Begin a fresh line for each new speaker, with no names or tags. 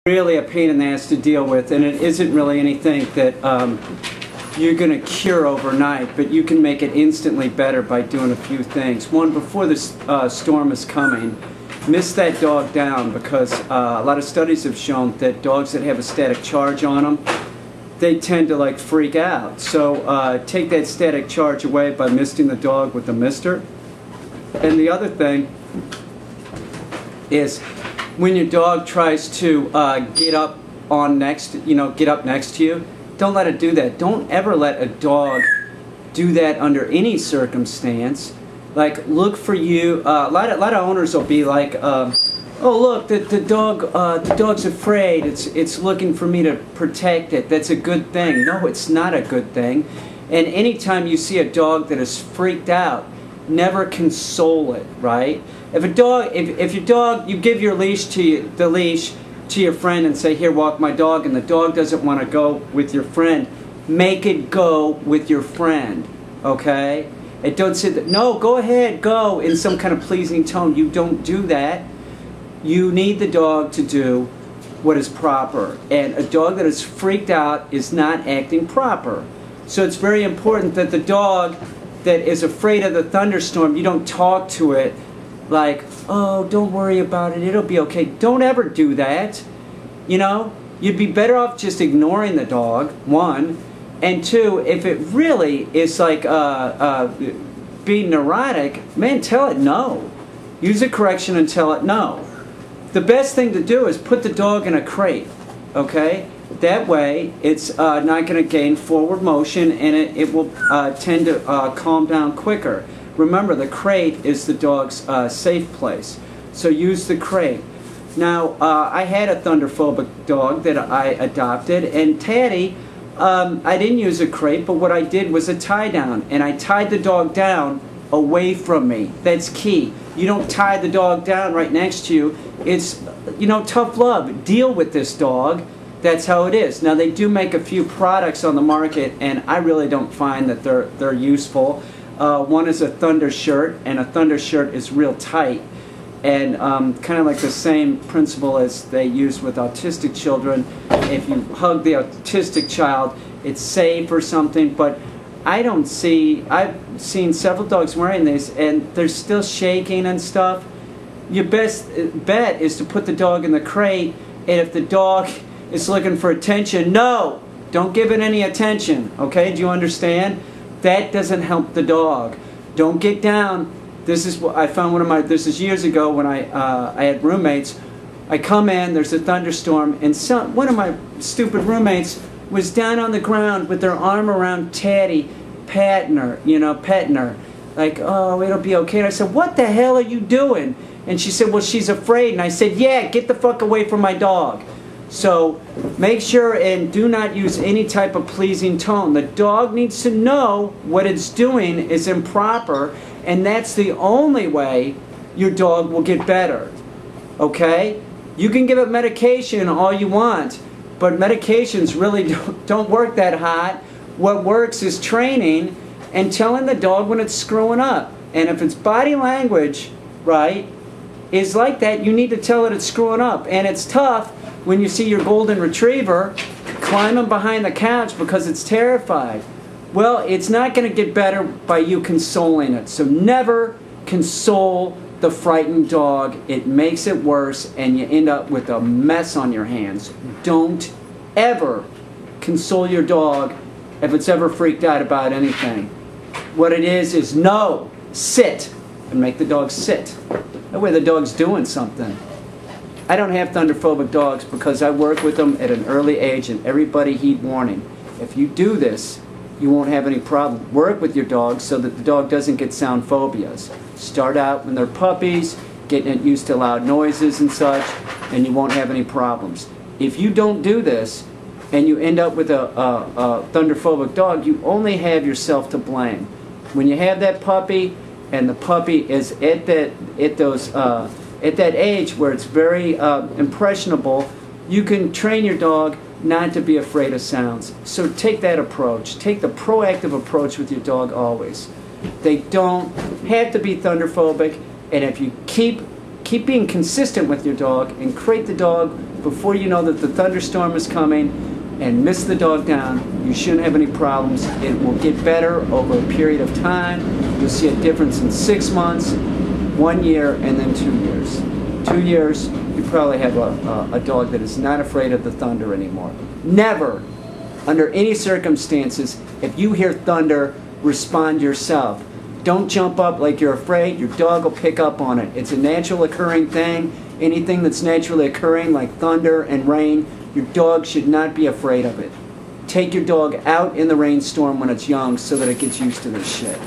Really a pain in the ass to deal with, and it isn't really anything that you're going to cure overnight, but you can make it instantly better by doing a few things. One, before the storm is coming, miss that dog down, because a lot of studies have shown that dogs that have a static charge on them, they tend to like freak out. So take that static charge away by misting the dog with a mister. And the other thing is, when your dog tries to get up next to you, don't let it do that. Don't ever let a dog do that under any circumstance. Like, look for you. A lot of owners will be like, "Oh, look, the dog's afraid. It's looking for me to protect it. That's a good thing." No, it's not a good thing. And anytime you see a dog that is freaked out, never console it, right? If your dog, you give your leash to your friend and say, "Here, walk my dog," and the dog doesn't want to go with your friend, make it go with your friend, okay? And don't say that, "No, go ahead, go," in some kind of pleasing tone. You don't do that. You need the dog to do what is proper, and a dog that is freaked out is not acting proper. So it's very important that the dog that is afraid of the thunderstorm, you don't talk to it like, "Oh, don't worry about it, it'll be okay." Don't ever do that. You know, you'd be better off just ignoring the dog, one. And two, if it really is like being neurotic, man, tell it no. Use a correction and tell it no. The best thing to do is put the dog in a crate, okay? That way, it's not going to gain forward motion, and it will tend to calm down quicker. Remember, the crate is the dog's safe place, so use the crate. Now, I had a thunderphobic dog that I adopted, and Taddy, I didn't use a crate, but what I did was a tie down, and I tied the dog down away from me. That's key. You don't tie the dog down right next to you. It's, you know, tough love. Deal with this dog. That's how it is. Now, they do make a few products on the market, and I really don't find that they're useful. One is a thunder shirt, and a thunder shirt is real tight, and kind of like the same principle as they use with autistic children. If you hug the autistic child, it's safe or something, but I've seen several dogs wearing these, and they're still shaking and stuff. Your best bet is to put the dog in the crate, and if the dog is looking for attention, no, don't give it any attention, okay? Do you understand? That doesn't help the dog. Don't get down. This is what I found this is years ago when I had roommates. I come in, there's a thunderstorm, and one of my stupid roommates was down on the ground with their arm around Taddy, petting her, like, "Oh, it'll be okay." And I said, "What the hell are you doing?" And she said, "Well, she's afraid." And I said, "Yeah, get the fuck away from my dog." So make sure and do not use any type of pleasing tone. The dog needs to know what it's doing is improper, and that's the only way your dog will get better. Okay? You can give it medication all you want, but medications really don't work that hot. What works is training and telling the dog when it's screwing up. And if its body language, right, is like that, you need to tell it it's screwing up. And it's tough when you see your golden retriever climbing behind the couch because it's terrified. Well, it's not going to get better by you consoling it. So never console the frightened dog. It makes it worse, and you end up with a mess on your hands. Don't ever console your dog if it's ever freaked out about anything. What it is no, sit, and make the dog sit. That way the dog's doing something. I don't have thunderphobic dogs because I work with them at an early age, and everybody heed warning. If you do this, you won't have any problem. Work with your dog so that the dog doesn't get sound phobias. Start out when they're puppies, getting it used to loud noises and such, and you won't have any problems. If you don't do this, and you end up with a thunderphobic dog, you only have yourself to blame. When you have that puppy, and the puppy is at that age where it's very impressionable, you can train your dog not to be afraid of sounds. So take that approach. Take the proactive approach with your dog always. They don't have to be thunderphobic, and if you keep keep being consistent with your dog and crate the dog before you know that the thunderstorm is coming, and miss the dog down. You shouldn't have any problems. It will get better over a period of time. You'll see a difference in 6 months, 1 year, and then 2 years. 2 years, you probably have a dog that is not afraid of the thunder anymore. Never, under any circumstances, if you hear thunder, respond yourself. Don't jump up like you're afraid. Your dog will pick up on it. It's a natural occurring thing. Anything that's naturally occurring, like thunder and rain, your dog should not be afraid of it. Take your dog out in the rainstorm when it's young so that it gets used to this shit.